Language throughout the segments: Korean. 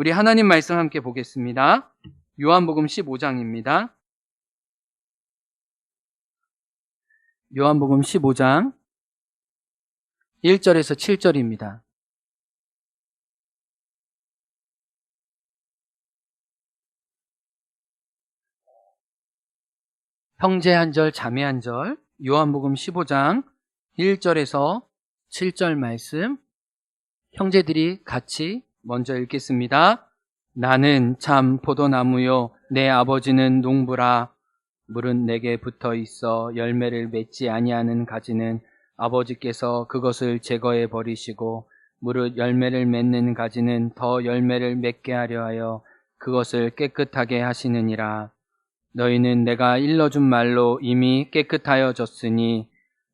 우리 하나님 말씀 함께 보겠습니다. 요한복음 15장입니다. 요한복음 15장 1절에서 7절입니다. 형제 한 절, 자매 한 절, 요한복음 15장 1절에서 7절 말씀, 형제들이 같이 먼저 읽겠습니다. 나는 참 포도나무요, 내 아버지는 농부라. 물은 내게 붙어 있어 열매를 맺지 아니하는 가지는 아버지께서 그것을 제거해 버리시고, 무릇 열매를 맺는 가지는 더 열매를 맺게 하려 하여 그것을 깨끗하게 하시느니라. 너희는 내가 일러준 말로 이미 깨끗하여졌으니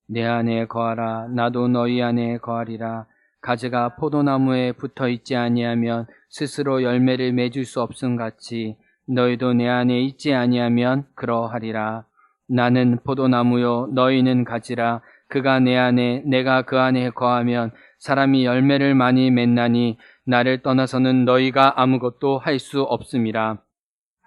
내 안에 거하라. 나도 너희 안에 거하리라. 가지가 포도나무에 붙어 있지 아니하면 스스로 열매를 맺을 수 없음 같이 너희도 내 안에 있지 아니하면 그러하리라. 나는 포도나무요, 너희는 가지라. 그가 내 안에, 내가 그 안에 거하면 사람이 열매를 많이 맺나니 나를 떠나서는 너희가 아무것도 할 수 없음이라.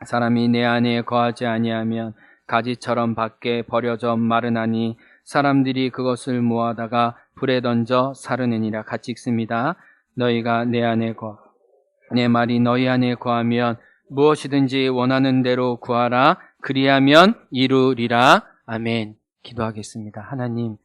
사람이 내 안에 거하지 아니하면 가지처럼 밖에 버려져 마르나니 사람들이 그것을 모아다가 불에 던져 사르느니라. 같이 읽습니다. 너희가 내 안에 내 말이 너희 안에 거하면 무엇이든지 원하는 대로 구하라. 그리하면 이루리라. 아멘. 기도하겠습니다. 하나님,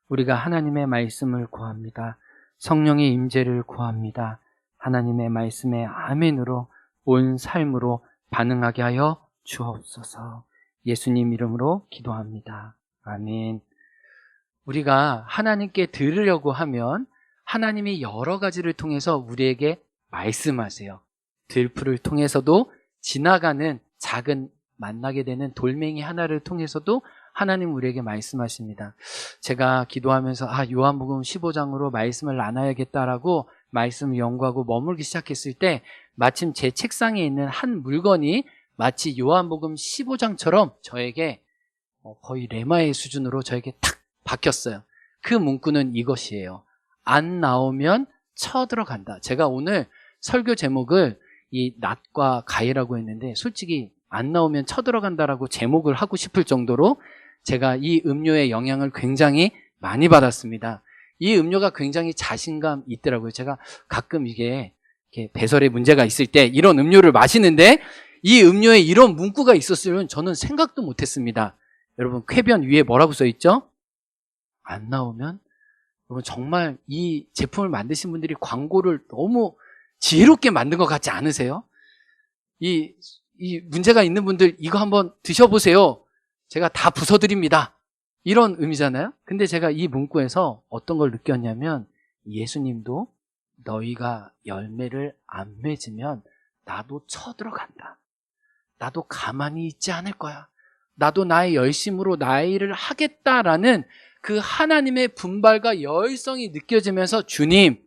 우리가 하나님의 말씀을 구합니다. 성령의 임재를 구합니다. 하나님의 말씀에 아멘으로 온 삶으로 반응하게 하여 주옵소서. 예수님 이름으로 기도합니다. 아멘. 우리가 하나님께 들으려고 하면 하나님이 여러 가지를 통해서 우리에게 말씀하세요. 들풀을 통해서도, 지나가는 작은 만나게 되는 돌멩이 하나를 통해서도 하나님 우리에게 말씀하십니다. 제가 기도하면서 요한복음 15장으로 말씀을 나눠야겠다라고 말씀을 연구하고 머물기 시작했을 때 마침 제 책상에 있는 한 물건이 마치 요한복음 15장처럼 저에게 거의 레마의 수준으로 저에게 탁 박혔어요. 그 문구는 이것이에요. 안 나오면 쳐들어간다. 제가 오늘 설교 제목을 이 낫과 가해라고 했는데 솔직히 안 나오면 쳐들어간다라고 제목을 하고 싶을 정도로 제가 이 음료의 영향을 굉장히 많이 받았습니다. 이 음료가 굉장히 자신감 있더라고요. 제가 가끔 이게 배설에 문제가 있을 때 이런 음료를 마시는데 이 음료에 이런 문구가 있었으면 저는 생각도 못했습니다. 여러분, 쾌변 위에 뭐라고 써있죠? 안 나오면? 여러분, 정말 이 제품을 만드신 분들이 광고를 너무 지혜롭게 만든 것 같지 않으세요? 이 문제가 있는 분들 이거 한번 드셔보세요. 제가 다 부숴드립니다. 이런 의미잖아요. 근데 제가 이 문구에서 어떤 걸 느꼈냐면 예수님도 너희가 열매를 안 맺으면 나도 쳐들어간다. 나도 가만히 있지 않을 거야. 나도 나의 열심으로 나의 일을 하겠다라는 그 하나님의 분발과 열성이 느껴지면서 주님,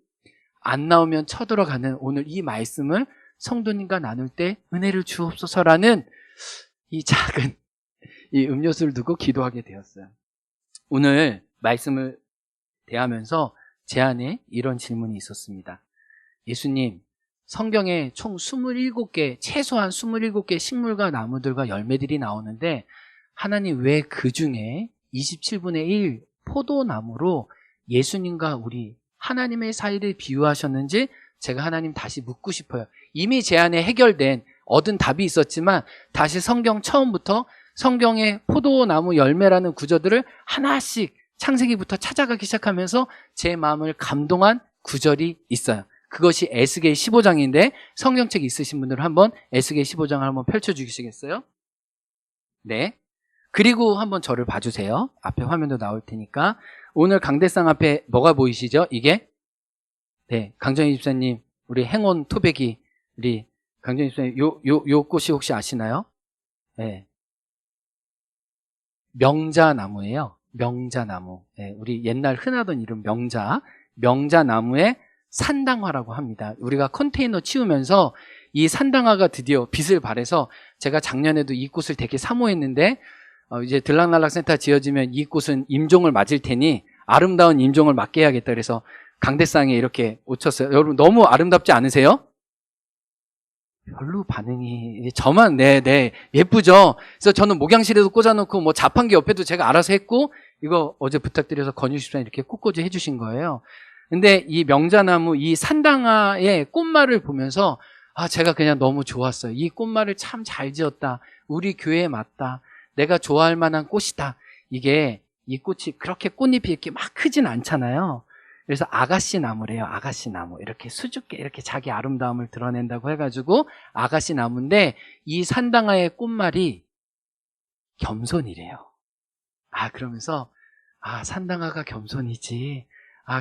안 나오면 쳐들어가는 오늘 이 말씀을 성도님과 나눌 때 은혜를 주옵소서라는 이 작은 이 음료수를 두고 기도하게 되었어요. 오늘 말씀을 대하면서 제 안에 이런 질문이 있었습니다. 예수님, 성경에 총 27개, 최소한 27개 식물과 나무들과 열매들이 나오는데 하나님 왜 그 중에 27분의 1 포도나무로 예수님과 우리 하나님의 사이를 비유하셨는지 제가 하나님 다시 묻고 싶어요. 이미 제 안에 해결된 얻은 답이 있었지만 다시 성경 처음부터 성경의 포도나무 열매라는 구절들을 하나씩 창세기부터 찾아가기 시작하면서 제 마음을 감동한 구절이 있어요. 그것이 에스겔 15장인데 성경책 있으신 분들은 한번 에스겔 15장을 한번 펼쳐주시겠어요? 네. 그리고 한번 저를 봐주세요. 앞에 화면도 나올 테니까. 오늘 강대상 앞에 뭐가 보이시죠? 이게? 네. 강정희 집사님, 우리 행운 토백이, 우리 강정희 집사님, 요 꽃이 혹시 아시나요? 네. 명자나무예요. 명자나무. 네. 우리 옛날 흔하던 이름 명자나무의 산당화라고 합니다. 우리가 컨테이너 치우면서 이 산당화가 드디어 빛을 발해서 제가 작년에도 이 꽃을 되게 사모했는데 이제 들락날락센터 지어지면 이 꽃은 임종을 맞을 테니 아름다운 임종을 맞게 해야겠다 그래서 강대상에 이렇게 옷 쳤어요. 여러분 너무 아름답지 않으세요? 별로 반응이 저만 네 예쁘죠. 그래서 저는 목양실에도 꽂아놓고 뭐 자판기 옆에도 제가 알아서 했고 이거 어제 부탁드려서 건유십사님 이렇게 꽃꽂이 해주신 거예요. 근데 이 명자나무 이 산당화의 꽃말을 보면서 제가 그냥 너무 좋았어요. 이 꽃말을 참 잘 지었다. 우리 교회에 맞다. 내가 좋아할 만한 꽃이다. 이게 이 꽃이 그렇게 꽃잎이 이렇게 막 크진 않잖아요. 그래서 아가씨 나무래요. 아가씨 나무. 이렇게 수줍게 이렇게 자기 아름다움을 드러낸다고 해가지고 아가씨 나무인데 이 산당화의 꽃말이 겸손이래요. 그러면서 산당화가 겸손이지.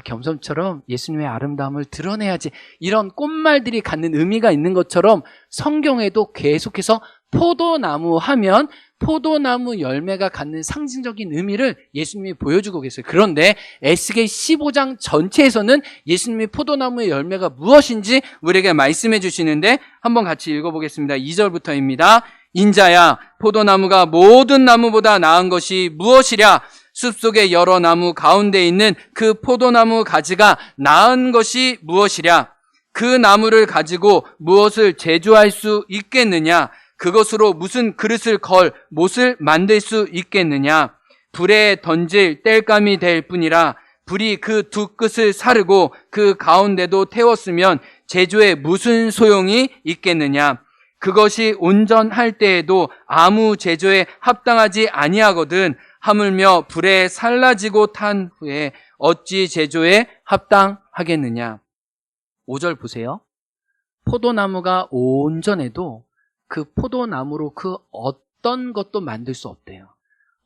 겸손처럼 예수님의 아름다움을 드러내야지. 이런 꽃말들이 갖는 의미가 있는 것처럼 성경에도 계속해서 포도나무 하면 포도나무 열매가 갖는 상징적인 의미를 예수님이 보여주고 계세요. 그런데 에스겔 15장 전체에서는 예수님이 포도나무의 열매가 무엇인지 우리에게 말씀해 주시는데 한번 같이 읽어보겠습니다. 2절부터입니다. 인자야, 포도나무가 모든 나무보다 나은 것이 무엇이랴? 숲속의 여러 나무 가운데 있는 그 포도나무 가지가 나은 것이 무엇이랴? 그 나무를 가지고 무엇을 제조할 수 있겠느냐? 그것으로 무슨 그릇을 걸 못을 만들 수 있겠느냐? 불에 던질 땔감이 될 뿐이라. 불이 그 두 끝을 사르고 그 가운데도 태웠으면 제조에 무슨 소용이 있겠느냐? 그것이 온전할 때에도 아무 제조에 합당하지 아니하거든. 하물며 불에 살라지고 탄 후에 어찌 제조에 합당하겠느냐? 5절 보세요. 포도나무가 온전해도 그 포도나무로 그 어떤 것도 만들 수 없대요.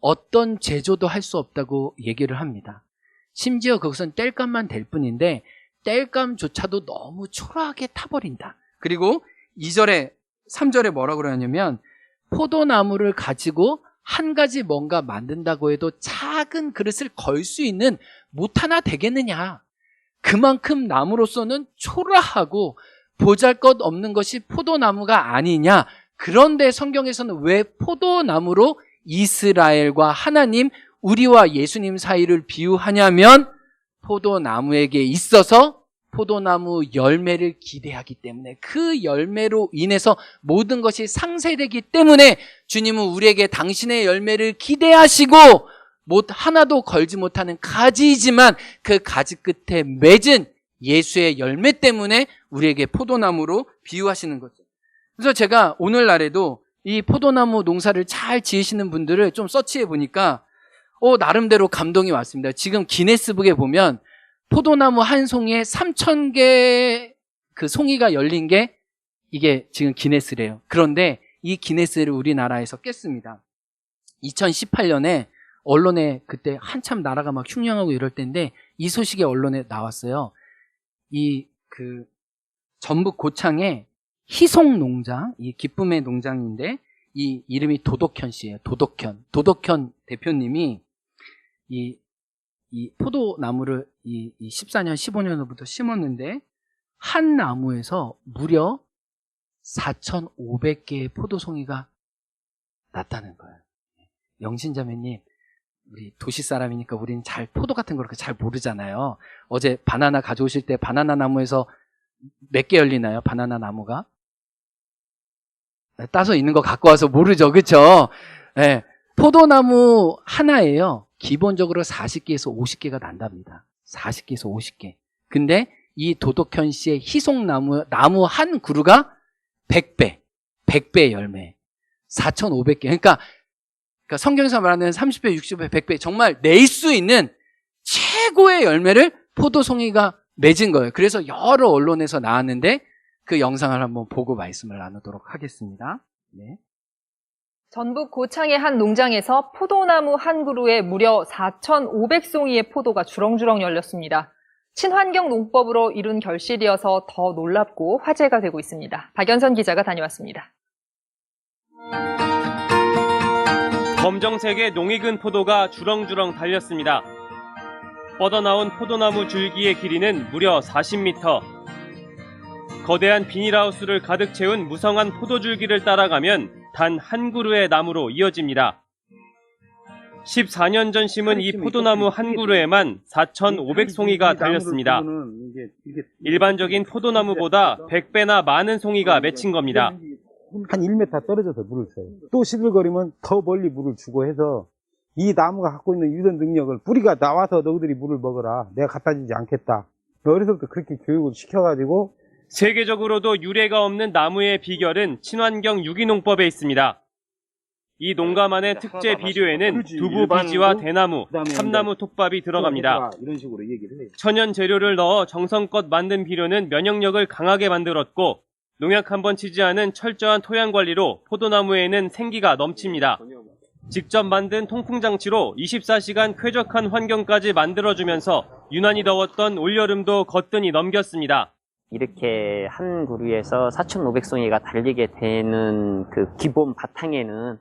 어떤 제조도 할 수 없다고 얘기를 합니다. 심지어 그것은 땔감만 될 뿐인데 땔감조차도 너무 초라하게 타버린다. 그리고 2절에 3절에 뭐라고 그러냐면 포도나무를 가지고 한 가지 뭔가 만든다고 해도 작은 그릇을 걸 수 있는 못 하나 되겠느냐. 그만큼 나무로서는 초라하고 보잘것없는 것이 포도나무가 아니냐. 그런데 성경에서는 왜 포도나무로 이스라엘과 하나님, 우리와 예수님 사이를 비유하냐면 포도나무에게 있어서 포도나무 열매를 기대하기 때문에 그 열매로 인해서 모든 것이 상쇄되기 때문에 주님은 우리에게 당신의 열매를 기대하시고 못 하나도 걸지 못하는 가지이지만 그 가지 끝에 맺은 예수의 열매 때문에 우리에게 포도나무로 비유하시는 거죠. 그래서 제가 오늘날에도 이 포도나무 농사를 잘 지으시는 분들을 좀 서치해 보니까 나름대로 감동이 왔습니다. 지금 기네스북에 보면 포도나무 한 송이에 3,000개 그 송이가 열린 게 이게 지금 기네스래요. 그런데 이 기네스를 우리나라에서 깼습니다. 2018년에 언론에 그때 한참 나라가 막 흉흉하고 이럴 때인데 이 소식이 언론에 나왔어요. 이 전북 고창에 희송 농장, 이 기쁨의 농장인데 이 이름이 도덕현 씨예요. 도덕현 대표님이 이 포도나무를 이 14년, 15년부터 심었는데 한 나무에서 무려 4,500개의 포도송이가 났다는 거예요. 영신자매님, 우리 도시 사람이니까 우리는 잘 포도 같은 거 그렇게 잘 모르잖아요. 어제 바나나 가져오실 때 바나나 나무에서 몇 개 열리나요? 바나나 나무가? 따서 있는 거 갖고 와서 모르죠. 그렇죠? 네. 포도나무 하나예요. 기본적으로 40개에서 50개가 난답니다. 40개에서 50개. 근데 이 도덕현 씨의 희송나무 한 그루가 100배 열매. 4,500개. 그러니까 성경에서 말하는 30배, 60배, 100배 정말 낼 수 있는 최고의 열매를 포도송이가 맺은 거예요. 그래서 여러 언론에서 나왔는데 그 영상을 한번 보고 말씀을 나누도록 하겠습니다. 네. 전북 고창의 한 농장에서 포도나무 한 그루에 무려 4,500송이의 포도가 주렁주렁 열렸습니다. 친환경 농법으로 이룬 결실이어서 더 놀랍고 화제가 되고 있습니다. 박연선 기자가 다녀왔습니다. 검정색의 농익은 포도가 주렁주렁 달렸습니다. 뻗어나온 포도나무 줄기의 길이는 무려 40m. 거대한 비닐하우스를 가득 채운 무성한 포도줄기를 따라가면 단 한 그루의 나무로 이어집니다. 14년 전 심은 이 포도나무 한 그루에만 4,500송이가 달렸습니다. 일반적인 포도나무보다 100배나 많은 송이가 맺힌 겁니다. 한 1m 떨어져서 물을 줘요. 또 시들거리면 더 멀리 물을 주고 해서 이 나무가 갖고 있는 유전 능력을 뿌리가 나와서 너희들이 물을 먹어라. 내가 갖다 주지 않겠다. 어려서부터 그렇게 교육을 시켜가지고 세계적으로도 유례가 없는 나무의 비결은 친환경 유기농법에 있습니다. 이 농가만의 특제 비료에는 두부 비지와 대나무, 참나무 톱밥이 들어갑니다. 이런 식으로 얘기를 해요. 천연 재료를 넣어 정성껏 만든 비료는 면역력을 강하게 만들었고 농약 한번 치지 않은 철저한 토양 관리로 포도나무에는 생기가 넘칩니다. 직접 만든 통풍 장치로 24시간 쾌적한 환경까지 만들어주면서 유난히 더웠던 올여름도 거뜬히 넘겼습니다. 이렇게 한 그루에서 4,500송이가 달리게 되는 그 기본 바탕에는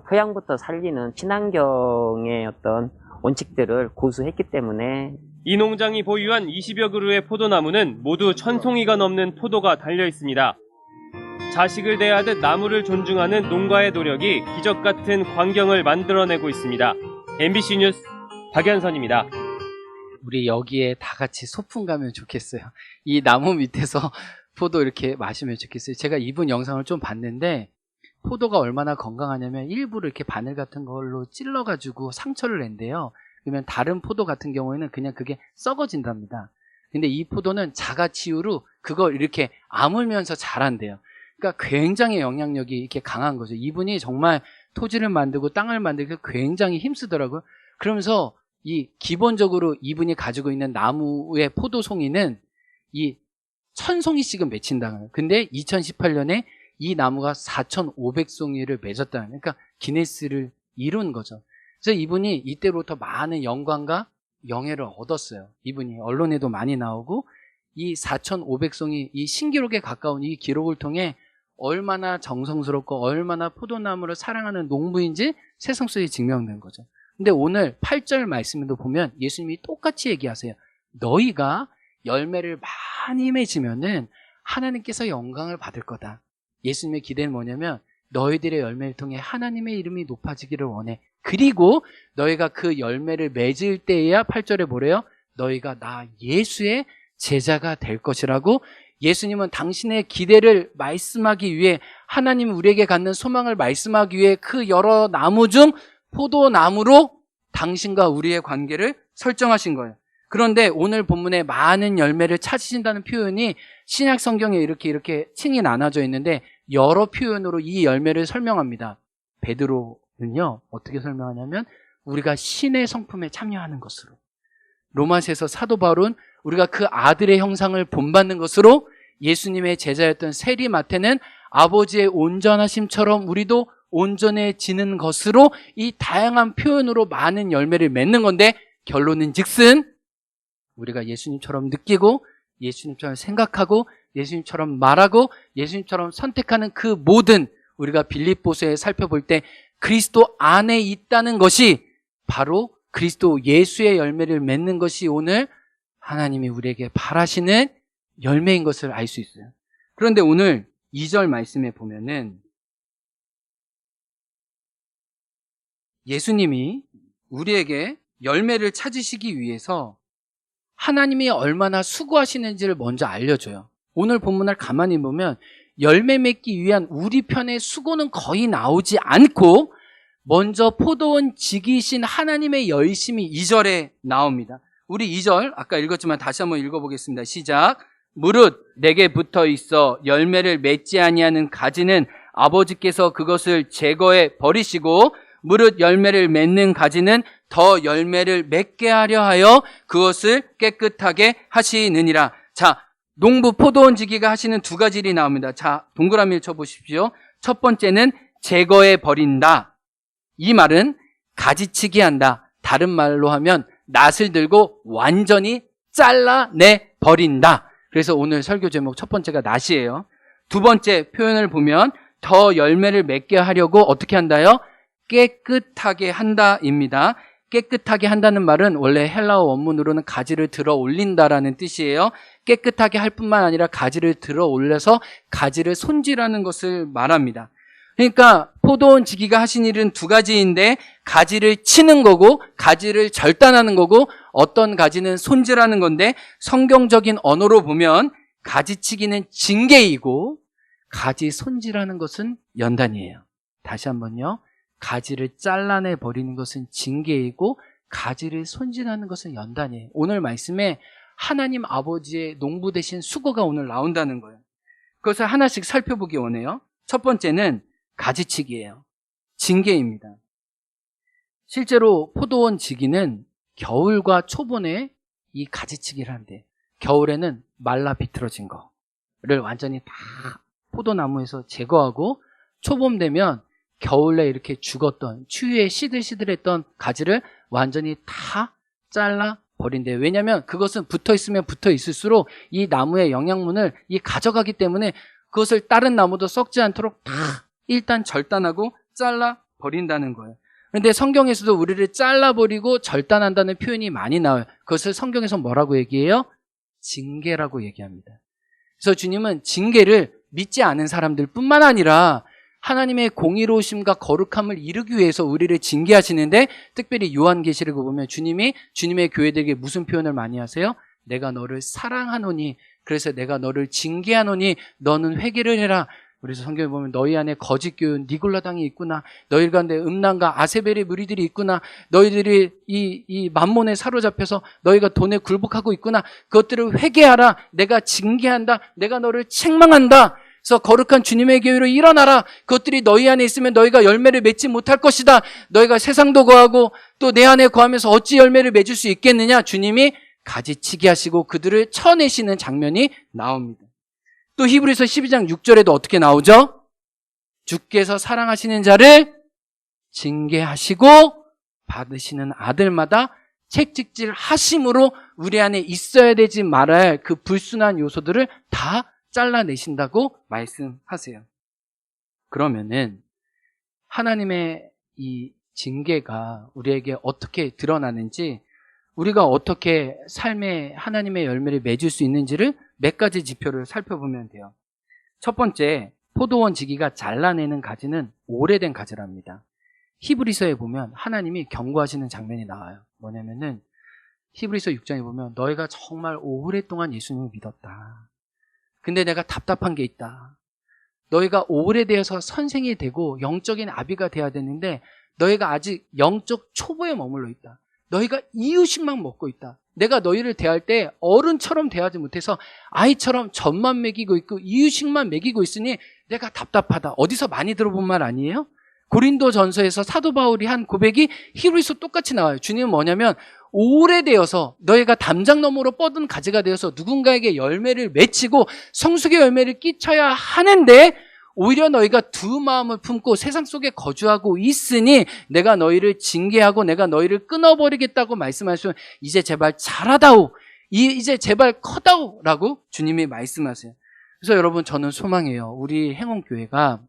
토양부터 살리는 친환경의 어떤 원칙들을 고수했기 때문에 이 농장이 보유한 20여 그루의 포도나무는 모두 1,000송이가 넘는 포도가 달려 있습니다. 자식을 대하듯 나무를 존중하는 농가의 노력이 기적 같은 광경을 만들어내고 있습니다. MBC 뉴스 박연선입니다. 우리 여기에 다 같이 소풍 가면 좋겠어요. 이 나무 밑에서 포도 이렇게 마시면 좋겠어요. 제가 이분 영상을 좀 봤는데 포도가 얼마나 건강하냐면 일부러 이렇게 바늘 같은 걸로 찔러가지고 상처를 낸대요. 그러면 다른 포도 같은 경우에는 그냥 그게 썩어진답니다. 근데 이 포도는 자가치유로 그걸 이렇게 아물면서 자란대요. 그러니까 굉장히 영향력이 이렇게 강한 거죠. 이분이 정말 토지를 만들고 땅을 만들고 굉장히 힘쓰더라고요. 그러면서 이 기본적으로 이분이 가지고 있는 나무의 포도송이는 이 1,000송이씩은 맺힌다는 거예요. 근데 2018년에 이 나무가 4,500송이를 맺었다는 거예요. 그러니까 기네스를 이룬 거죠. 그래서 이분이 이때부터 많은 영광과 영예를 얻었어요. 이분이 언론에도 많이 나오고 이 4,500송이 이 신기록에 가까운 이 기록을 통해 얼마나 정성스럽고 얼마나 포도나무를 사랑하는 농부인지 세상 속에 증명된 거죠. 근데 오늘 8절 말씀에도 보면 예수님이 똑같이 얘기하세요. 너희가 열매를 많이 맺으면은 하나님께서 영광을 받을 거다. 예수님의 기대는 뭐냐면 너희들의 열매를 통해 하나님의 이름이 높아지기를 원해. 그리고 너희가 그 열매를 맺을 때에야 8절에 뭐래요? 너희가 나 예수의 제자가 될 것이라고. 예수님은 당신의 기대를 말씀하기 위해 하나님 우리에게 갖는 소망을 말씀하기 위해 그 여러 나무 중 포도나무로 당신과 우리의 관계를 설정하신 거예요. 그런데 오늘 본문에 많은 열매를 찾으신다는 표현이 신약 성경에 이렇게 층이 나눠져 있는데 여러 표현으로 이 열매를 설명합니다. 베드로는요 어떻게 설명하냐면 우리가 신의 성품에 참여하는 것으로, 로마서에서 사도 바울은 우리가 그 아들의 형상을 본받는 것으로, 예수님의 제자였던 세리마태는 아버지의 온전하심처럼 우리도 온전해지는 것으로, 이 다양한 표현으로 많은 열매를 맺는 건데 결론은 즉슨 우리가 예수님처럼 느끼고 예수님처럼 생각하고 예수님처럼 말하고 예수님처럼 선택하는 그 모든, 우리가 빌립보서에 살펴볼 때 그리스도 안에 있다는 것이 바로 그리스도 예수의 열매를 맺는 것이 오늘 하나님이 우리에게 바라시는 열매인 것을 알 수 있어요. 그런데 오늘 2절 말씀에 보면은 예수님이 우리에게 열매를 찾으시기 위해서 하나님이 얼마나 수고하시는지를 먼저 알려줘요. 오늘 본문을 가만히 보면 열매 맺기 위한 우리 편의 수고는 거의 나오지 않고 먼저 포도원 지기신 하나님의 열심이 2절에 나옵니다. 우리 2절 아까 읽었지만 다시 한번 읽어보겠습니다. 시작. 무릇 내게 붙어 있어 열매를 맺지 아니하는 가지는 아버지께서 그것을 제거해 버리시고 무릇 열매를 맺는 가지는 더 열매를 맺게 하려 하여 그것을 깨끗하게 하시느니라. 자, 농부 포도원 지기가 하시는 두 가지 일이 나옵니다. 자, 동그라미를 쳐보십시오. 첫 번째는 제거해 버린다. 이 말은 가지치기 한다. 다른 말로 하면 낫을 들고 완전히 잘라내 버린다. 그래서 오늘 설교 제목 첫 번째가 낫이에요. 두 번째 표현을 보면 더 열매를 맺게 하려고 어떻게 한다요? 깨끗하게 한다입니다. 깨끗하게 한다는 말은 원래 헬라어 원문으로는 가지를 들어 올린다라는 뜻이에요. 깨끗하게 할 뿐만 아니라 가지를 들어 올려서 가지를 손질하는 것을 말합니다. 그러니까 포도원 지기가 하신 일은 두 가지인데 가지를 치는 거고 가지를 절단하는 거고 어떤 가지는 손질하는 건데 성경적인 언어로 보면 가지치기는 징계이고 가지 손질하는 것은 연단이에요. 다시 한번요. 가지를 잘라내 버리는 것은 징계이고 가지를 손질하는 것은 연단이에요. 오늘 말씀에 하나님 아버지의 농부 대신 수고가 오늘 나온다는 거예요. 그것을 하나씩 살펴보기 원해요. 첫 번째는 가지치기예요. 징계입니다. 실제로 포도원 지기는 겨울과 초본에 이 가지치기를 한대요. 겨울에는 말라 비틀어진 거를 완전히 다 포도나무에서 제거하고 초봄 되면 겨울에 이렇게 죽었던 추위에 시들시들했던 가지를 완전히 다 잘라 버린대요. 왜냐하면 그것은 붙어있으면 붙어있을수록 이 나무의 영양분을 가져가기 때문에 그것을 다른 나무도 썩지 않도록 다 일단 절단하고 잘라 버린다는 거예요. 그런데 성경에서도 우리를 잘라버리고 절단한다는 표현이 많이 나와요. 그것을 성경에서 뭐라고 얘기해요? 징계라고 얘기합니다. 그래서 주님은 징계를 믿지 않은 사람들 뿐만 아니라 하나님의 공의로우심과 거룩함을 이루기 위해서 우리를 징계하시는데 특별히 요한계시록을 보면 주님이 주님의 교회들에게 무슨 표현을 많이 하세요? 내가 너를 사랑하노니 그래서 내가 너를 징계하노니 너는 회개를 해라. 그래서 성경에 보면 너희 안에 거짓 교훈 니골라당이 있구나. 너희 가운데 음란과 아세벨의 무리들이 있구나. 너희들이 이 만몬에 사로잡혀서 너희가 돈에 굴복하고 있구나. 그것들을 회개하라. 내가 징계한다. 내가 너를 책망한다. 그래서 거룩한 주님의 교회로 일어나라. 그것들이 너희 안에 있으면 너희가 열매를 맺지 못할 것이다. 너희가 세상도 거하고 또 내 안에 거하면서 어찌 열매를 맺을 수 있겠느냐. 주님이 가지치기 하시고 그들을 쳐내시는 장면이 나옵니다. 또 히브리서 12장 6절에도 어떻게 나오죠? 주께서 사랑하시는 자를 징계하시고 받으시는 아들마다 책찍질 하심으로 우리 안에 있어야 되지 말아야 할 그 불순한 요소들을 다 잘라내신다고 말씀하세요. 그러면은 하나님의 이 징계가 우리에게 어떻게 드러나는지 우리가 어떻게 삶의 하나님의 열매를 맺을 수 있는지를 몇 가지 지표를 살펴보면 돼요. 첫 번째, 포도원 지기가 잘라내는 가지는 오래된 가지랍니다. 히브리서에 보면 하나님이 경고하시는 장면이 나와요. 뭐냐면은 히브리서 6장에 보면 너희가 정말 오랫동안 예수님을 믿었다. 근데 내가 답답한 게 있다. 너희가 오래되어서 선생이 되고 영적인 아비가 돼야 되는데 너희가 아직 영적 초보에 머물러 있다. 너희가 이유식만 먹고 있다. 내가 너희를 대할 때 어른처럼 대하지 못해서 아이처럼 젖만 먹이고 있고 이유식만 먹이고 있으니 내가 답답하다. 어디서 많이 들어본 말 아니에요? 고린도 전서에서 사도 바울이 한 고백이 히브리서 똑같이 나와요. 주님은 뭐냐면 오래되어서 너희가 담장 너머로 뻗은 가지가 되어서 누군가에게 열매를 맺히고 성숙의 열매를 끼쳐야 하는데 오히려 너희가 두 마음을 품고 세상 속에 거주하고 있으니 내가 너희를 징계하고 내가 너희를 끊어버리겠다고 말씀하시면 이제 제발 자라다오. 이제 제발 커다오 라고 주님이 말씀하세요. 그래서 여러분 저는 소망해요. 우리 행원교회가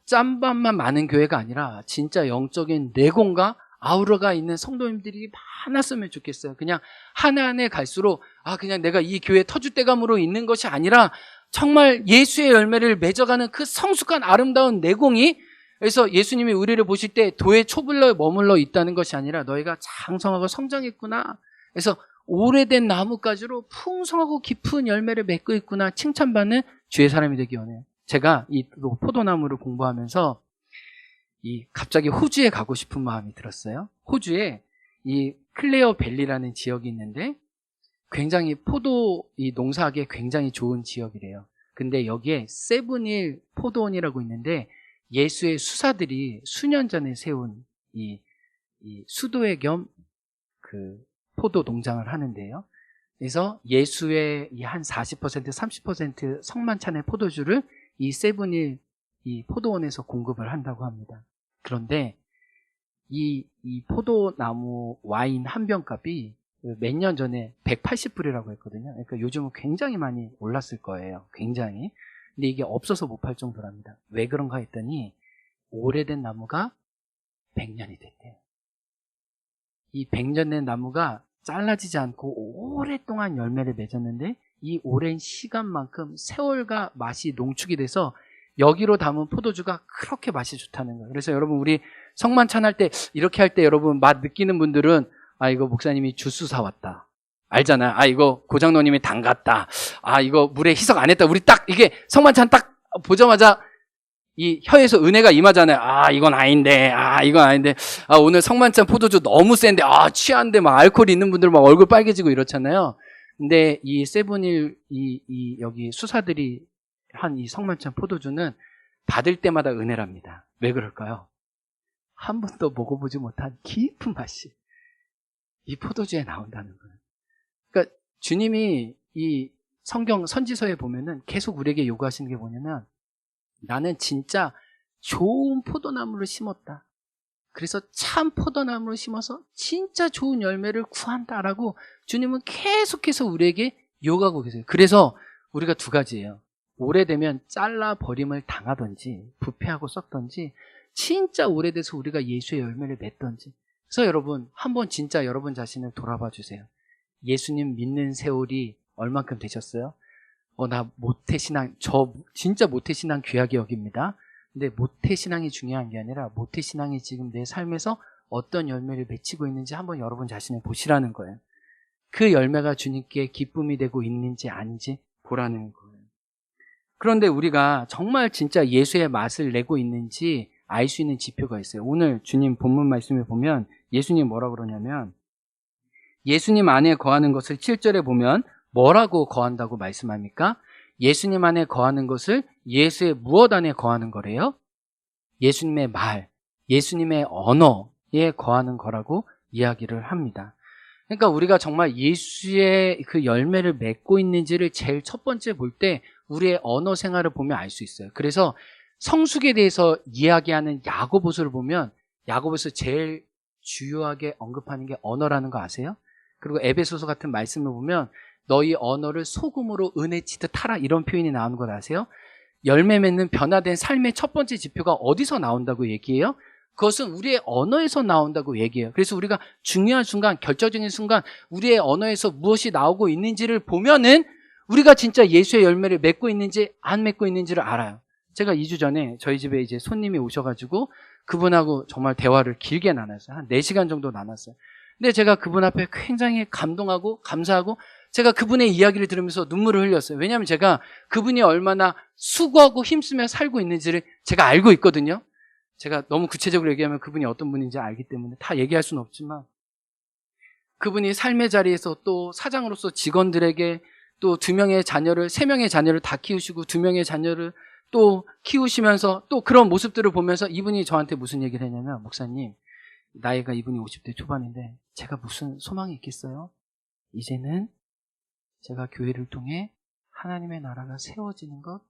짬밥만 많은 교회가 아니라 진짜 영적인 내공과 아우라가 있는 성도님들이 많았으면 좋겠어요. 그냥 하나하나 갈수록 그냥 내가 이 교회 터줏대감으로 있는 것이 아니라 정말 예수의 열매를 맺어가는 그 성숙한 아름다운 내공이 그래서 예수님이 우리를 보실 때 도의 초불러에 머물러 있다는 것이 아니라 너희가 장성하고 성장했구나. 그래서 오래된 나뭇가지로 풍성하고 깊은 열매를 맺고 있구나 칭찬받는 주의 사람이 되기 원해요. 제가 이 포도나무를 공부하면서 갑자기 호주에 가고 싶은 마음이 들었어요. 호주에 이 클레어 밸리라는 지역이 있는데 굉장히 포도 농사하기에 굉장히 좋은 지역이래요. 근데 여기에 세븐힐 포도원이라고 있는데 예수의 수사들이 수년 전에 세운 이 수도회 겸 그 포도 농장을 하는데요. 그래서 예수의 한 40%, 30% 성만찬의 포도주를 이 세븐힐 이 포도원에서 공급을 한다고 합니다. 그런데 이 포도나무 와인 한 병 값이 몇 년 전에 180불이라고 했거든요. 그러니까 요즘은 굉장히 많이 올랐을 거예요. 굉장히. 근데 이게 없어서 못 팔 정도랍니다. 왜 그런가 했더니 오래된 나무가 100년이 됐대요. 이 100년 된 나무가 잘라지지 않고 오랫동안 열매를 맺었는데 이 오랜 시간만큼 세월과 맛이 농축이 돼서 여기로 담은 포도주가 그렇게 맛이 좋다는 거예요. 그래서 여러분 우리 성만찬 할 때 이렇게 할 때 여러분 맛 느끼는 분들은 아 이거 목사님이 주스 사왔다. 알잖아. 아 이거 고장로님이 담갔다. 아 이거 물에 희석 안 했다. 우리 딱 이게 성만찬 딱 보자마자 이 혀에서 은혜가 임하잖아요. 아 이건 아닌데. 아 이건 아닌데. 아 오늘 성만찬 포도주 너무 센데. 아 취한데 막 알코올 있는 분들 막 얼굴 빨개지고 이렇잖아요. 근데 이 세븐일 이 여기 수사들이 한 이 성만찬 포도주는 받을 때마다 은혜랍니다. 왜 그럴까요? 한 번도 먹어보지 못한 깊은 맛이 이 포도주에 나온다는 거예요. 그러니까 주님이 이 성경 선지서에 보면은 계속 우리에게 요구하시는 게 뭐냐면 나는 진짜 좋은 포도나무를 심었다. 그래서 참 포도나무를 심어서 진짜 좋은 열매를 구한다라고 주님은 계속해서 우리에게 요구하고 계세요. 그래서 우리가 두 가지예요. 오래되면 잘라버림을 당하든지 부패하고 썩든지 진짜 오래돼서 우리가 예수의 열매를 맺든지. 그래서 여러분 한번 진짜 여러분 자신을 돌아봐 주세요. 예수님 믿는 세월이 얼만큼 되셨어요? 나 모태신앙, 저 진짜 모태신앙 귀하게 여깁니다. 근데 모태신앙이 중요한 게 아니라 모태신앙이 지금 내 삶에서 어떤 열매를 맺히고 있는지 한번 여러분 자신을 보시라는 거예요. 그 열매가 주님께 기쁨이 되고 있는지 아닌지 보라는 거예요. 그런데 우리가 정말 진짜 예수의 맛을 내고 있는지 알 수 있는 지표가 있어요. 오늘 주님 본문 말씀에 보면 예수님 뭐라 그러냐면 예수님 안에 거하는 것을 7절에 보면 뭐라고 거한다고 말씀합니까? 예수님 안에 거하는 것을 예수의 무엇 안에 거하는 거래요? 예수님의 말, 예수님의 언어에 거하는 거라고 이야기를 합니다. 그러니까 우리가 정말 예수의 그 열매를 맺고 있는지를 제일 첫 번째 볼 때 우리의 언어 생활을 보면 알 수 있어요. 그래서 성숙에 대해서 이야기하는 야고보서를 보면 야고보서 제일 주요하게 언급하는 게 언어라는 거 아세요? 그리고 에베소서 같은 말씀을 보면 너희 언어를 소금으로 은혜 치듯 하라 이런 표현이 나오는 걸 아세요? 열매 맺는 변화된 삶의 첫 번째 지표가 어디서 나온다고 얘기해요? 그것은 우리의 언어에서 나온다고 얘기해요. 그래서 우리가 중요한 순간, 결정적인 순간 우리의 언어에서 무엇이 나오고 있는지를 보면은 우리가 진짜 예수의 열매를 맺고 있는지 안 맺고 있는지를 알아요. 제가 2주 전에 저희 집에 이제 손님이 오셔가지고 그분하고 정말 대화를 길게 나눴어요. 한 4시간 정도 나눴어요. 근데 제가 그분 앞에 굉장히 감동하고 감사하고 제가 그분의 이야기를 들으면서 눈물을 흘렸어요. 왜냐하면 제가 그분이 얼마나 수고하고 힘쓰며 살고 있는지를 제가 알고 있거든요. 제가 너무 구체적으로 얘기하면 그분이 어떤 분인지 알기 때문에 다 얘기할 수는 없지만 그분이 삶의 자리에서 또 사장으로서 직원들에게 또 2명의 자녀를 3명의 자녀를 다 키우시고 2명의 자녀를 또 키우시면서 또 그런 모습들을 보면서 이분이 저한테 무슨 얘기를 했냐면 목사님 나이가 이분이 50대 초반인데 제가 무슨 소망이 있겠어요? 이제는 제가 교회를 통해 하나님의 나라가 세워지는 것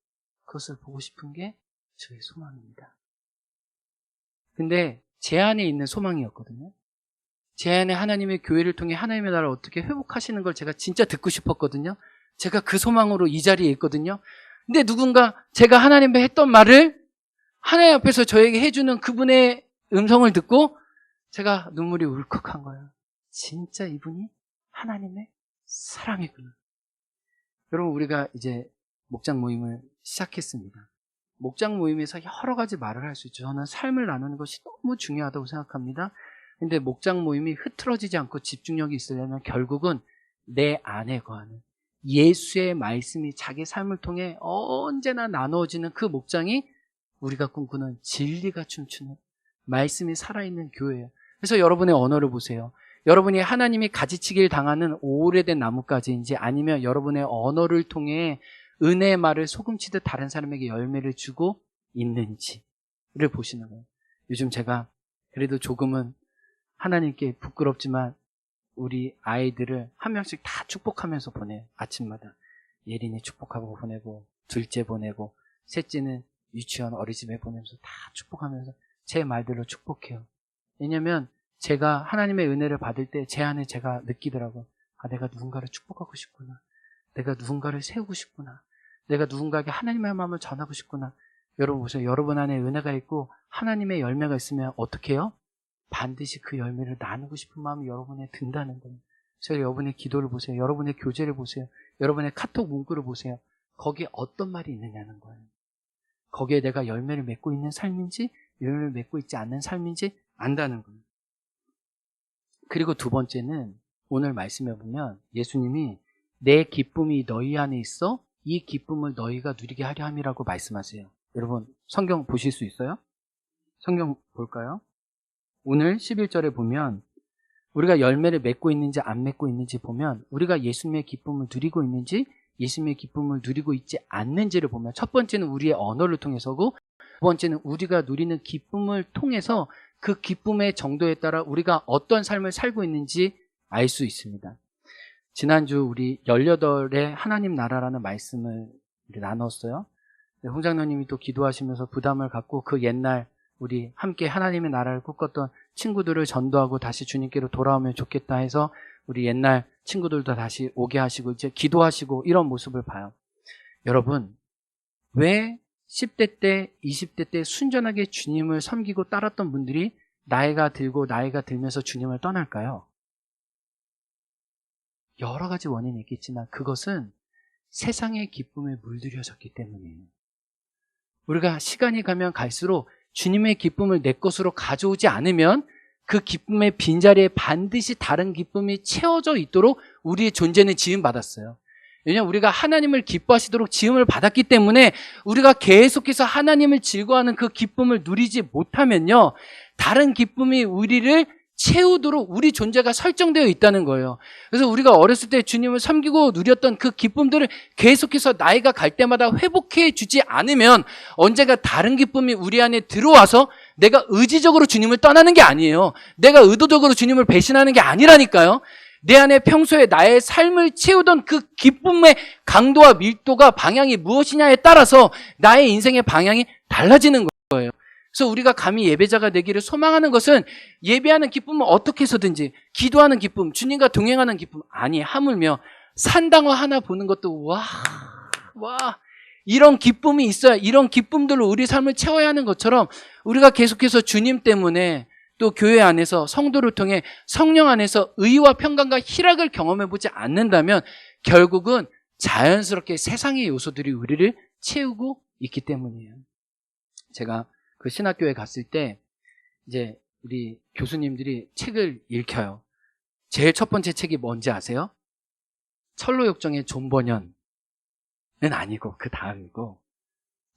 그것을 보고 싶은 게 저의 소망입니다. 근데 제 안에 있는 소망이었거든요. 제 안에 하나님의 교회를 통해 하나님의 나라를 어떻게 회복하시는 걸 제가 진짜 듣고 싶었거든요. 제가 그 소망으로 이 자리에 있거든요. 근데 누군가 제가 하나님께 했던 말을 하나님 앞에서 저에게 해주는 그분의 음성을 듣고 제가 눈물이 울컥한 거예요. 진짜 이분이 하나님의 사랑이구나. 여러분 우리가 이제 목장 모임을 시작했습니다. 목장 모임에서 여러 가지 말을 할 수 있죠. 저는 삶을 나누는 것이 너무 중요하다고 생각합니다. 근데 목장 모임이 흐트러지지 않고 집중력이 있으려면 결국은 내 안에 거하는 예수의 말씀이 자기 삶을 통해 언제나 나누어지는 그 목장이 우리가 꿈꾸는 진리가 춤추는 말씀이 살아있는 교회예요. 그래서 여러분의 언어를 보세요. 여러분이 하나님이 가지치기를 당하는 오래된 나뭇가지인지 아니면 여러분의 언어를 통해 은혜의 말을 소금치듯 다른 사람에게 열매를 주고 있는지를 보시는 거예요. 요즘 제가 그래도 조금은 하나님께 부끄럽지만 우리 아이들을 한 명씩 다 축복하면서 보내요. 아침마다 예린이 축복하고 보내고 둘째 보내고 셋째는 유치원 어린이집에 보내면서 다 축복하면서 제 말들로 축복해요. 왜냐하면 제가 하나님의 은혜를 받을 때 제 안에 제가 느끼더라고요. 아, 내가 누군가를 축복하고 싶구나. 내가 누군가를 세우고 싶구나. 내가 누군가에게 하나님의 마음을 전하고 싶구나. 여러분 보세요. 여러분 안에 은혜가 있고 하나님의 열매가 있으면 어떻게 해요? 반드시 그 열매를 나누고 싶은 마음이 여러분에 든다는 거예요. 그래서 여러분의 기도를 보세요. 여러분의 교제를 보세요. 여러분의 카톡 문구를 보세요. 거기에 어떤 말이 있느냐는 거예요. 거기에 내가 열매를 맺고 있는 삶인지 열매를 맺고 있지 않는 삶인지 안다는 거예요. 그리고 두 번째는 오늘 말씀해 보면 예수님이 내 기쁨이 너희 안에 있어 이 기쁨을 너희가 누리게 하려 함이라고 말씀하세요. 여러분 성경 보실 수 있어요? 성경 볼까요? 오늘 11절에 보면 우리가 열매를 맺고 있는지 안 맺고 있는지 보면 우리가 예수님의 기쁨을 누리고 있는지 예수님의 기쁨을 누리고 있지 않는지를 보면 첫 번째는 우리의 언어를 통해서고 두 번째는 우리가 누리는 기쁨을 통해서 그 기쁨의 정도에 따라 우리가 어떤 삶을 살고 있는지 알 수 있습니다. 지난주 우리 18의 하나님 나라라는 말씀을 나눴어요. 홍장로님이 또 기도하시면서 부담을 갖고 그 옛날 우리 함께 하나님의 나라를 꿈꿨던 친구들을 전도하고 다시 주님께로 돌아오면 좋겠다 해서 우리 옛날 친구들도 다시 오게 하시고 이제 기도하시고 이런 모습을 봐요. 여러분, 왜 10대 때, 20대 때 순전하게 주님을 섬기고 따랐던 분들이 나이가 들면서 주님을 떠날까요? 여러 가지 원인이 있겠지만 그것은 세상의 기쁨에 물들여졌기 때문이에요. 우리가 시간이 가면 갈수록 주님의 기쁨을 내 것으로 가져오지 않으면 그 기쁨의 빈자리에 반드시 다른 기쁨이 채워져 있도록 우리의 존재는 지음받았어요. 왜냐하면 우리가 하나님을 기뻐하시도록 지음을 받았기 때문에 우리가 계속해서 하나님을 즐거워하는 그 기쁨을 누리지 못하면요, 다른 기쁨이 우리를 채우도록 우리 존재가 설정되어 있다는 거예요. 그래서 우리가 어렸을 때 주님을 섬기고 누렸던 그 기쁨들을 계속해서 나이가 갈 때마다 회복해 주지 않으면 언젠가 다른 기쁨이 우리 안에 들어와서 내가 의지적으로 주님을 떠나는 게 아니에요. 내가 의도적으로 주님을 배신하는 게 아니라니까요. 내 안에 평소에 나의 삶을 채우던 그 기쁨의 강도와 밀도가 방향이 무엇이냐에 따라서 나의 인생의 방향이 달라지는 거예요. 그래서 우리가 감히 예배자가 되기를 소망하는 것은 예배하는 기쁨은 어떻게 해서든지 기도하는 기쁨, 주님과 동행하는 기쁨, 아니 하물며 산당화 하나 보는 것도 와 이런 기쁨이 있어야 이런 보람들로 우리 삶을 채워야 하는 것처럼 우리가 계속해서 주님 때문에 또 교회 안에서 성도를 통해 성령 안에서 의와 평강과 희락을 경험해보지 않는다면 결국은 자연스럽게 세상의 요소들이 우리를 채우고 있기 때문이에요. 제가 그 신학교에 갔을 때 이제 우리 교수님들이 책을 읽혀요. 제일 첫 번째 책이 뭔지 아세요? 철로역정의 존버년은 아니고 그 다음이고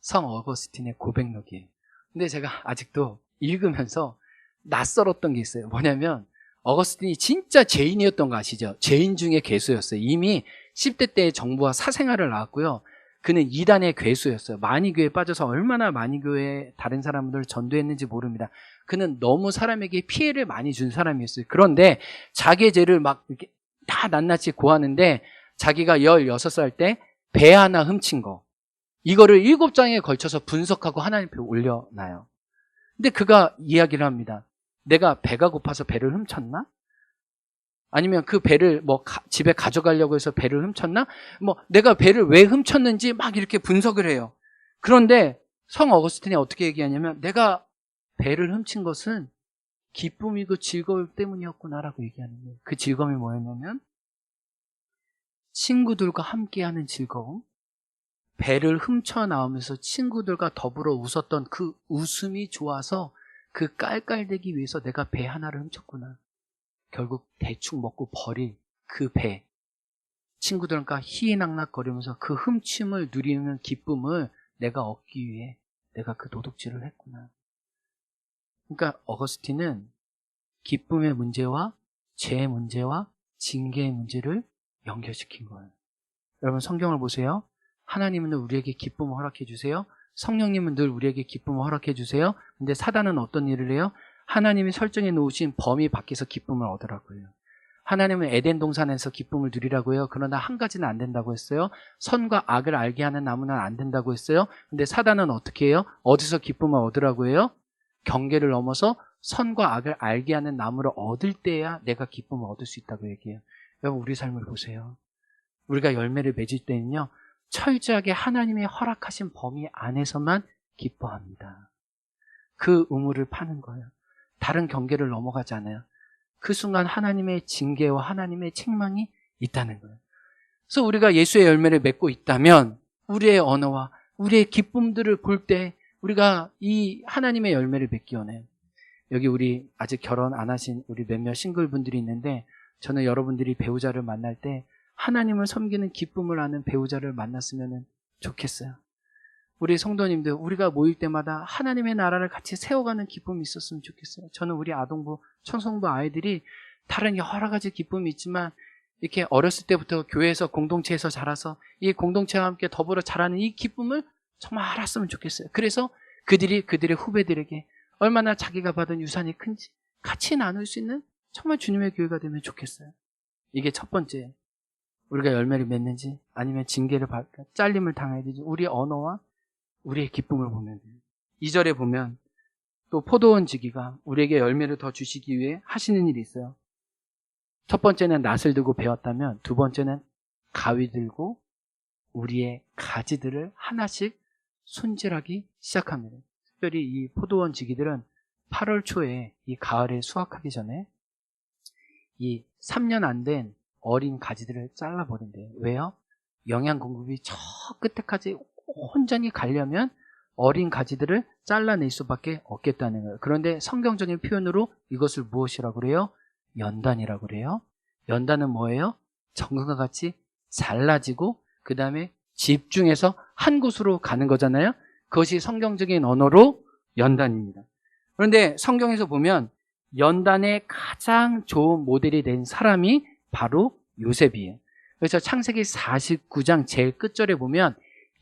성 어거스틴의 고백록이에요. 근데 제가 아직도 읽으면서 낯설었던 게 있어요. 뭐냐면 어거스틴이 진짜 죄인이었던 거 아시죠? 죄인 중에 괴수였어요. 이미 10대 때 정부와 사생활을 나왔고요. 그는 이단의 괴수였어요. 마니교에 빠져서 얼마나 마니교에 다른 사람들을 전도했는지 모릅니다. 그는 너무 사람에게 피해를 많이 준 사람이었어요. 그런데 자기의 죄를 막 이렇게 다 낱낱이 고하는데 자기가 16살 때 배 하나 훔친 거, 이거를 7장에 걸쳐서 분석하고 하나님 앞에 올려놔요. 근데 그가 이야기를 합니다. 내가 배가 고파서 배를 훔쳤나? 아니면 그 배를 집에 가져가려고 해서 배를 훔쳤나? 내가 배를 왜 훔쳤는지 막 이렇게 분석을 해요. 그런데 성 어거스틴이 어떻게 얘기하냐면 내가 배를 훔친 것은 기쁨이고 즐거움 때문이었구나라고 얘기하는 거예요. 그 즐거움이 뭐였냐면 친구들과 함께하는 즐거움, 배를 훔쳐 나오면서 친구들과 더불어 웃었던 그 웃음이 좋아서 그 깔깔대기 위해서 내가 배 하나를 훔쳤구나. 결국 대충 먹고 버릴 그 배, 친구들과 희희낙낙거리면서 그 훔침을 누리는 기쁨을 내가 얻기 위해 내가 그 도둑질을 했구나. 그러니까 어거스틴은 기쁨의 문제와 죄의 문제와 징계의 문제를 연결시킨 거예요. 여러분 성경을 보세요. 하나님은 늘 우리에게 기쁨을 허락해 주세요. 성령님은 늘 우리에게 기쁨을 허락해 주세요. 근데 사단은 어떤 일을 해요? 하나님이 설정해 놓으신 범위 밖에서 기쁨을 얻으라고 해요. 하나님은 에덴 동산에서 기쁨을 누리라고 해요. 그러나 한 가지는 안 된다고 했어요. 선과 악을 알게 하는 나무는 안 된다고 했어요. 근데 사단은 어떻게 해요? 어디서 기쁨을 얻으라고 해요? 경계를 넘어서 선과 악을 알게 하는 나무를 얻을 때야 내가 기쁨을 얻을 수 있다고 얘기해요. 여러분 우리 삶을 보세요. 우리가 열매를 맺을 때는요, 철저하게 하나님의 허락하신 범위 안에서만 기뻐합니다. 그 우물을 파는 거예요. 다른 경계를 넘어가지 않아요. 그 순간 하나님의 징계와 하나님의 책망이 있다는 거예요. 그래서 우리가 예수의 열매를 맺고 있다면 우리의 언어와 우리의 기쁨들을 볼 때 우리가 이 하나님의 열매를 맺기 원해요. 여기 우리 아직 결혼 안 하신 우리 몇몇 싱글분들이 있는데 저는 여러분들이 배우자를 만날 때 하나님을 섬기는 기쁨을 아는 배우자를 만났으면 좋겠어요. 우리 성도님들, 우리가 모일 때마다 하나님의 나라를 같이 세워가는 기쁨이 있었으면 좋겠어요. 저는 우리 아동부, 청소년부 아이들이 다른 여러 가지 기쁨이 있지만 이렇게 어렸을 때부터 교회에서 공동체에서 자라서 이 공동체와 함께 더불어 자라는 이 기쁨을 정말 알았으면 좋겠어요. 그래서 그들이 그들의 후배들에게 얼마나 자기가 받은 유산이 큰지 같이 나눌 수 있는 정말 주님의 교회가 되면 좋겠어요. 이게 첫 번째. 우리가 열매를 맺는지 아니면 징계를 받을까 잘림을 당해야 되지 우리의 언어와 우리의 기쁨을 보면 돼요. 2절에 보면 또 포도원 지기가 우리에게 열매를 더 주시기 위해 하시는 일이 있어요. 첫 번째는 낫을 들고 베었다면 두 번째는 가위 들고 우리의 가지들을 하나씩 손질하기 시작합니다. 특별히 이 포도원 지기들은 8월 초에 이 가을에 수확하기 전에 이 3년 안 된 어린 가지들을 잘라버린대요. 왜요? 영양 공급이 저 끝에까지 온전히 가려면 어린 가지들을 잘라낼 수밖에 없겠다는 거예요. 그런데 성경적인 표현으로 이것을 무엇이라고 그래요? 연단이라고 그래요. 연단은 뭐예요? 정금과 같이 잘라지고 그 다음에 집중해서 한 곳으로 가는 거잖아요. 그것이 성경적인 언어로 연단입니다. 그런데 성경에서 보면 연단의 가장 좋은 모델이 된 사람이 바로 요셉이에요. 그래서 창세기 49장 제일 끝절에 보면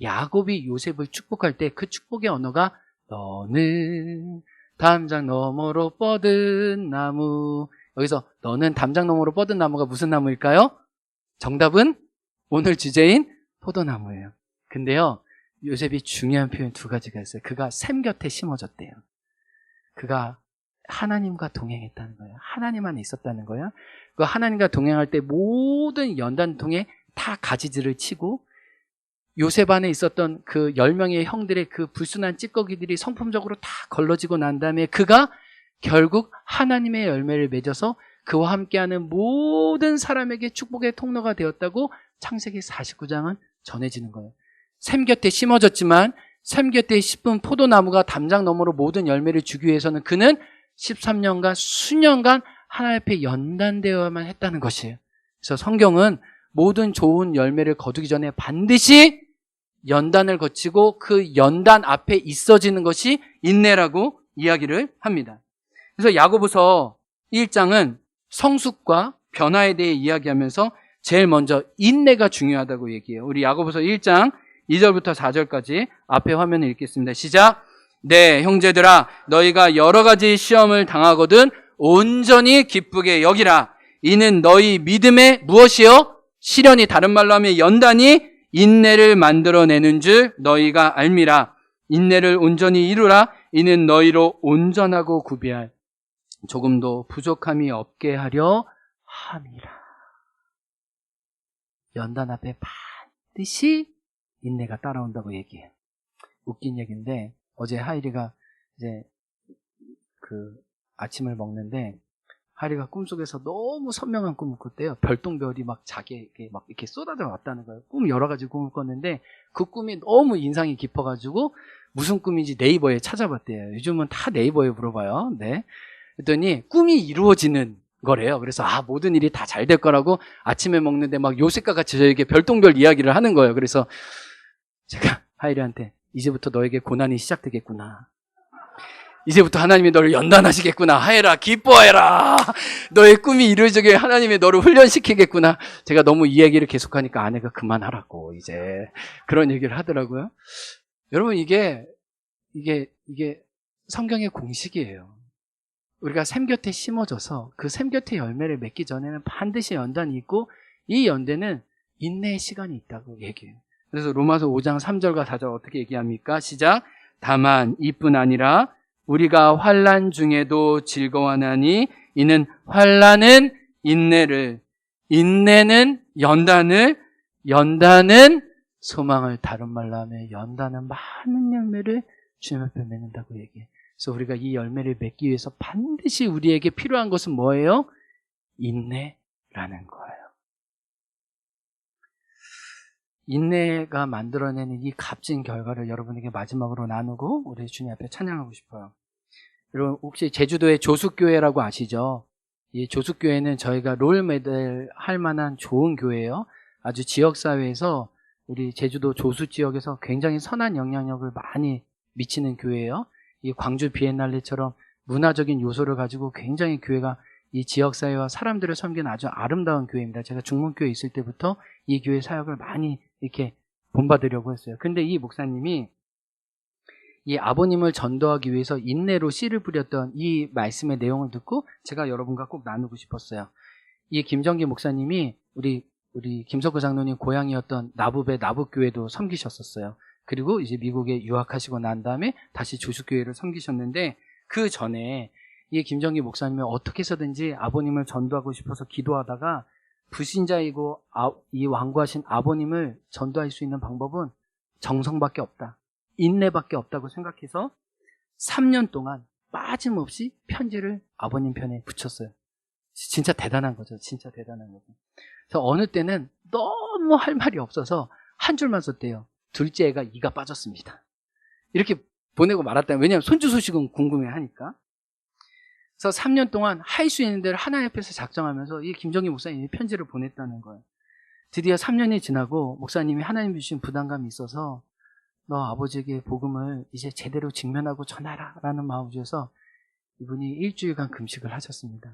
야곱이 요셉을 축복할 때 그 축복의 언어가 너는 담장 너머로 뻗은 나무. 여기서 너는 담장 너머로 뻗은 나무가 무슨 나무일까요? 정답은 오늘 주제인 포도나무예요. 근데요, 요셉이 중요한 표현 두 가지가 있어요. 그가 샘 곁에 심어졌대요. 그가 하나님과 동행했다는 거예요. 하나님 안에 있었다는 거예요. 그 하나님과 동행할 때 모든 연단통에 다 가지들을 치고 요셉 안에 있었던 그 10명의 형들의 그 불순한 찌꺼기들이 성품적으로 다 걸러지고 난 다음에 그가 결국 하나님의 열매를 맺어서 그와 함께하는 모든 사람에게 축복의 통로가 되었다고 창세기 49장은 전해지는 거예요. 샘 곁에 심어졌지만 샘 곁에 심은 포도나무가 담장 너머로 모든 열매를 주기 위해서는 그는 13년간 수년간 하나님 앞에 연단되어야만 했다는 것이에요. 그래서 성경은 모든 좋은 열매를 거두기 전에 반드시 연단을 거치고 그 연단 앞에 있어지는 것이 인내라고 이야기를 합니다. 그래서 야고보서 1장은 성숙과 변화에 대해 이야기하면서 제일 먼저 인내가 중요하다고 얘기해요. 우리 야고보서 1장 2절부터 4절까지 앞에 화면을 읽겠습니다. 시작. 네, 형제들아, 너희가 여러 가지 시험을 당하거든 온전히 기쁘게 여기라. 이는 너희 믿음의 무엇이요? 시련이, 다른 말로 하면 연단이 인내를 만들어내는 줄 너희가 알미라. 인내를 온전히 이루라. 이는 너희로 온전하고 구비할 조금도 부족함이 없게 하려 함이라. 연단 앞에 반드시 인내가 따라온다고 얘기해요. 웃긴 얘기인데 어제 하이리가 이제 그 아침을 먹는데 하이리가 꿈속에서 너무 선명한 꿈을 꿨대요. 별똥별이 막 자기에게 막 이렇게 쏟아져 왔다는 거예요. 꿈 여러 가지 꿈을 꿨는데 그 꿈이 너무 인상이 깊어가지고 무슨 꿈인지 네이버에 찾아봤대요. 요즘은 다 네이버에 물어봐요. 네. 그랬더니 꿈이 이루어지는 거래요. 그래서 모든 일이 다 잘 될 거라고 아침에 먹는데 막 요셉과 같이 저에게 별똥별 이야기를 하는 거예요. 그래서 제가 하이리한테 이제부터 너에게 고난이 시작되겠구나. 이제부터 하나님이 너를 연단하시겠구나. 하해라, 기뻐해라. 너의 꿈이 이루어지게 하나님이 너를 훈련시키겠구나. 제가 너무 이 얘기를 계속하니까 아내가 그만하라고 이제 그런 얘기를 하더라고요. 여러분 이게 성경의 공식이에요. 우리가 샘 곁에 심어져서 그 샘 곁에 열매를 맺기 전에는 반드시 연단이 있고 이 연대는 인내의 시간이 있다고 얘기해요. 그래서 로마서 5장 3절과 4절 어떻게 얘기합니까? 시작. 다만 이뿐 아니라 우리가 환난 중에도 즐거워하나니 이는 환난은 인내를, 인내는 연단을, 연단은 소망을, 다른 말로 하면 연단은 많은 열매를 주님 앞에 맺는다고 얘기해. 그래서 우리가 이 열매를 맺기 위해서 반드시 우리에게 필요한 것은 뭐예요? 인내라는 거예요. 인내가 만들어내는 이 값진 결과를 여러분에게 마지막으로 나누고 우리 주님 앞에 찬양하고 싶어요. 여러분 혹시 제주도의 조숙교회라고 아시죠? 이 조숙교회는 저희가 롤모델 할 만한 좋은 교회예요. 아주 지역사회에서 우리 제주도 조수 지역에서 굉장히 선한 영향력을 많이 미치는 교회예요. 이 광주 비엔날레처럼 문화적인 요소를 가지고 굉장히 교회가 이 지역사회와 사람들을 섬기는 아주 아름다운 교회입니다. 제가 중문교회에 있을 때부터 이 교회 사역을 많이 이렇게 본받으려고 했어요. 근데 이 목사님이 이 아버님을 전도하기 위해서 인내로 씨를 뿌렸던 이 말씀의 내용을 듣고 제가 여러분과 꼭 나누고 싶었어요. 이 김정기 목사님이 우리 김석구 장로님 고향이었던 나북의 나북교회도 섬기셨었어요. 그리고 이제 미국에 유학하시고 난 다음에 다시 조숙교회를 섬기셨는데 그 전에 이 김정기 목사님이 어떻게 해서든지 아버님을 전도하고 싶어서 기도하다가 불신자이고 이 완고하신 아버님을 전도할 수 있는 방법은 정성밖에 없다. 인내밖에 없다고 생각해서 3년 동안 빠짐없이 편지를 아버님 편에 붙였어요. 진짜 대단한 거죠. 진짜 대단한 거죠. 그래서 어느 때는 너무 할 말이 없어서 한 줄만 썼대요. 둘째 애가 이가 빠졌습니다. 이렇게 보내고 말았다. 왜냐하면 손주 소식은 궁금해하니까. 그래서 3년 동안 할 수 있는 데를 하나님 앞에서 작정하면서 이 김정기 목사님이 편지를 보냈다는 거예요. 드디어 3년이 지나고 목사님이 하나님 주신 부담감이 있어서 너 아버지에게 복음을 이제 제대로 직면하고 전하라 라는 마음을 주셔서 이분이 일주일간 금식을 하셨습니다.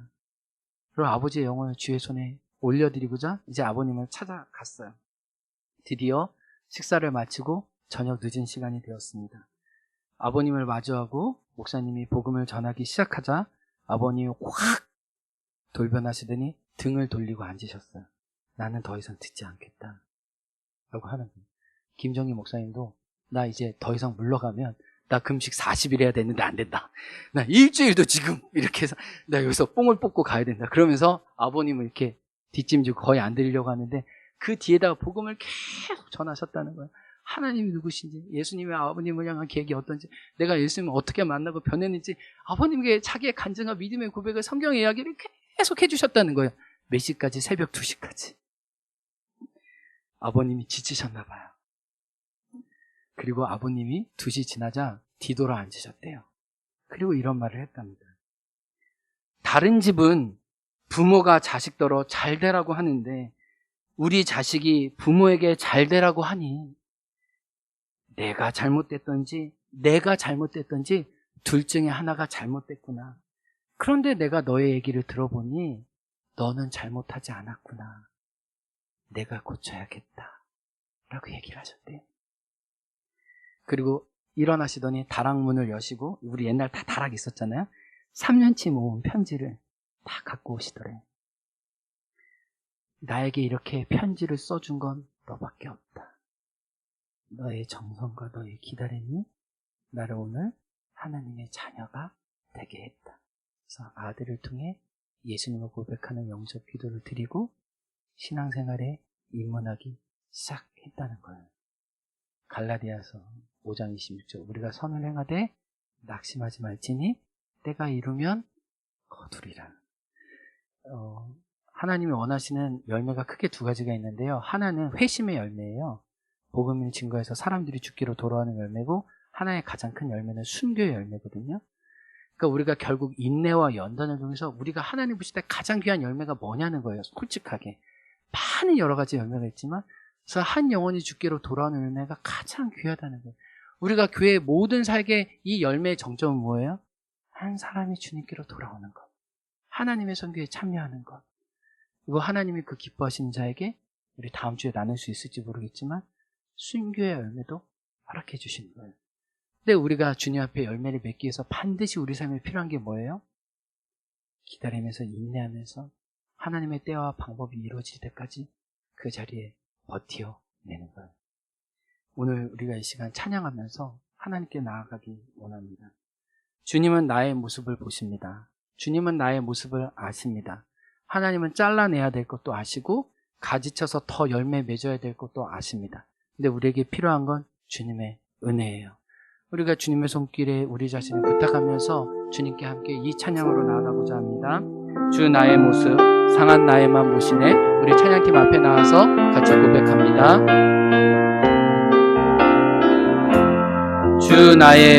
그리고 아버지의 영혼을 주의 손에 올려드리고자 이제 아버님을 찾아갔어요. 드디어 식사를 마치고 저녁 늦은 시간이 되었습니다. 아버님을 마주하고 목사님이 복음을 전하기 시작하자 아버님이 확 돌변하시더니 등을 돌리고 앉으셨어요. 나는 더 이상 듣지 않겠다 라고 하는 거예요. 김정희 목사님도 나 이제 더 이상 물러가면 나 금식 40일 해야 되는데 안 된다. 나 일주일도 지금 이렇게 해서 나 여기서 뽕을 뽑고 가야 된다. 그러면서 아버님을 이렇게 뒷짐지고 거의 안 드리려고 하는데 그 뒤에다가 복음을 계속 전하셨다는 거예요. 하나님이 누구신지, 예수님의 아버님을 향한 계획이 어떤지, 내가 예수님을 어떻게 만나고 변했는지 아버님께 자기의 간증과 믿음의 고백을 성경의 이야기를 계속 해주셨다는 거예요. 몇 시까지? 새벽 2시까지. 아버님이 지치셨나 봐요. 그리고 아버님이 2시 지나자 뒤돌아 앉으셨대요. 그리고 이런 말을 했답니다. 다른 집은 부모가 자식더러 잘 되라고 하는데 우리 자식이 부모에게 잘 되라고 하니 내가 잘못됐던지 둘 중에 하나가 잘못됐구나. 그런데 내가 너의 얘기를 들어보니 너는 잘못하지 않았구나. 내가 고쳐야겠다 라고 얘기를 하셨대요. 그리고 일어나시더니 다락문을 여시고 우리 옛날 다 다락 있었잖아요. 3년치 모은 편지를 다 갖고 오시더래요. 나에게 이렇게 편지를 써준 건 너밖에 없다. 너의 정성과 너의 기다림이 나를 오늘 하나님의 자녀가 되게 했다. 그래서 아들을 통해 예수님을 고백하는 영접 기도를 드리고 신앙생활에 입문하기 시작했다는 거예요. 갈라디아서 5장 26절 우리가 선을 행하되 낙심하지 말지니 때가 이루면 거두리라. 하나님이 원하시는 열매가 크게 두 가지가 있는데요. 하나는 회심의 열매예요. 복음을 증거해서 사람들이 죽기로 돌아오는 열매고 하나의 가장 큰 열매는 순교의 열매거든요. 그러니까 우리가 결국 인내와 연단을 통해서 우리가 하나님 보실 때 가장 귀한 열매가 뭐냐는 거예요. 솔직하게. 많은 여러 가지 열매가 있지만 그래서 한 영혼이 죽기로 돌아오는 열매가 가장 귀하다는 거예요. 우리가 교회의 모든 사역의 이 열매의 정점은 뭐예요? 한 사람이 주님께로 돌아오는 것. 하나님의 선교에 참여하는 것. 그리고 하나님이 그 기뻐하시는 자에게 우리 다음 주에 나눌 수 있을지 모르겠지만 순교의 열매도 허락해 주시는 거예요. 근데 우리가 주님 앞에 열매를 맺기 위해서 반드시 우리 삶에 필요한 게 뭐예요? 기다리면서 인내하면서 하나님의 때와 방법이 이루어질 때까지 그 자리에 버텨내는 거예요. 오늘 우리가 이 시간 찬양하면서 하나님께 나아가기 원합니다. 주님은 나의 모습을 보십니다. 주님은 나의 모습을 아십니다. 하나님은 잘라내야 될 것도 아시고 가지쳐서 더 열매 맺어야 될 것도 아십니다. 근데 우리에게 필요한 건 주님의 은혜예요. 우리가 주님의 손길에 우리 자신을 부탁하면서 주님께 함께 이 찬양으로 나아가고자 합니다. 주 나의 모습 상한 나에만 보시네. 우리 찬양팀 앞에 나와서 같이 고백합니다. 주 나의